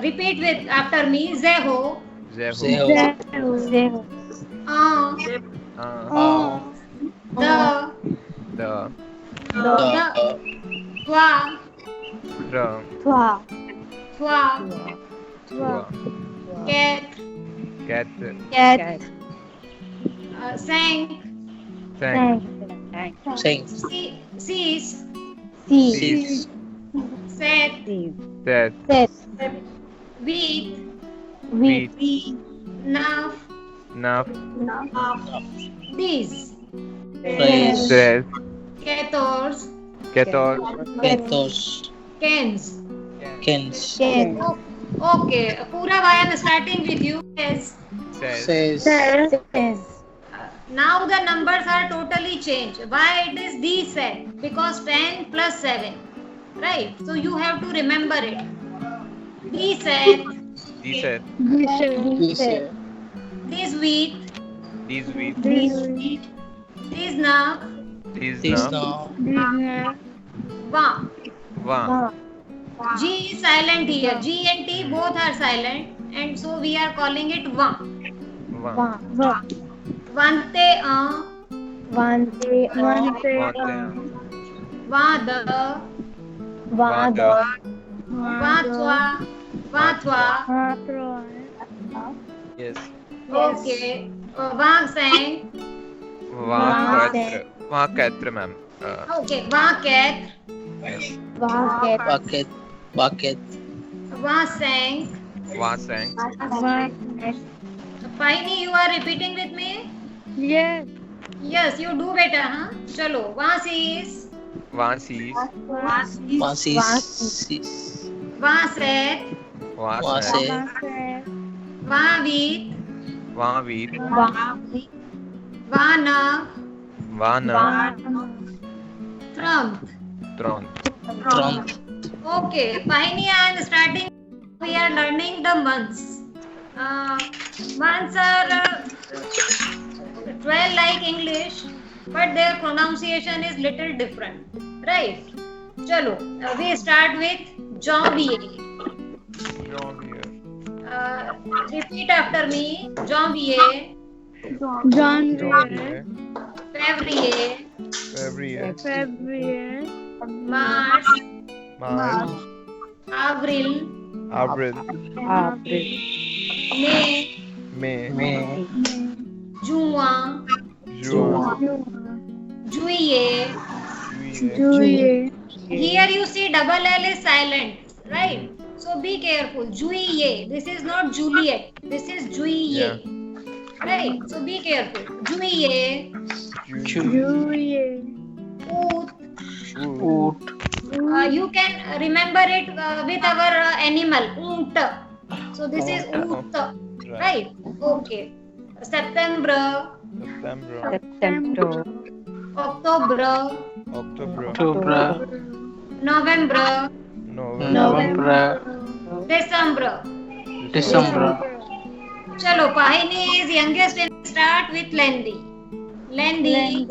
Repeat with after me. Zeho. Zeho. Zeho. Uh, Uh, the. the. The. The. Twa. Tra. Twa. Twa. Tua. Cat. Cat. Cat. Sank. Thank. Sing. Cease. See. Sis. Set. Set. Set. With. Wheat. Now. Nuff. These. Praise. Dress. Cathors. Cathos. Ketos. Cans. Kens. Oh, okay. Purav, I am starting with you. Yes. Says. Says. Now the numbers are totally changed. Why it is these set? Because 10 plus 7. Right? So you have to remember it. These set. These set. Says. This wheat. These wheat. This nug. These This nuff. now. Wa. Wow. G is silent here. G and T both are silent. And so we are calling it wa. Wow. Vante Vante. Vada. Vada. Vatwa. Vatwa. Yes. Okay. Vangsang. Vakatra. Vakatra, ma'am. Okay. Vaket. Yes. Bucket. Bucket. Vasang. Vasang. Paini, you are repeating with me? Yes. Yes, you do better, huh? Chalo. Vasis. Vasis. Vasis. Vaset. Vasan. Vavit. Vavir. Vana. Vana. Trump. Tron. Trump. Okay, Pahini, I am starting. We are learning the months. Months are 12 like English, but their pronunciation is little different. Right? Chalo, we start with Janvier. Repeat after me. Janvier. Janvier. February. February. March. March. Avril. April. May. May. Juin. June. Juillet. Juillet. Here you see double L is silent, right? So be careful. Juillet. This is not Juliet. This is Juillet. Right? So be careful. Juillet. Oot. Oot. You can remember it with our animal. Oot. So this is oot. Right? Okay. September. October. November. December. Chalo, Pahini is youngest and start with Lendi. Lendi.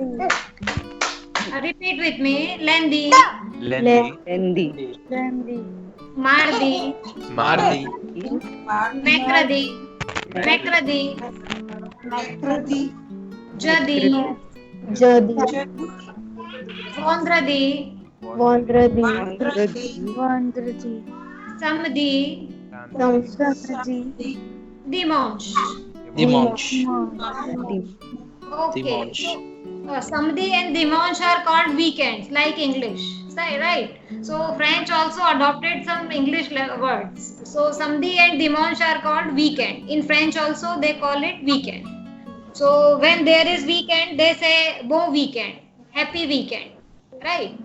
Repeat with me. Lendi. Lendi. Mardi. Mardi. Mekradi. Jadi. Vondradi. Samdi. Dimanche. Okay. Samedi and dimanche are called weekends, like English. Right? So French also adopted some English words. So samedi and dimanche are called weekend. In French also they call it weekend. So when there is weekend, they say bon weekend, happy weekend. Right?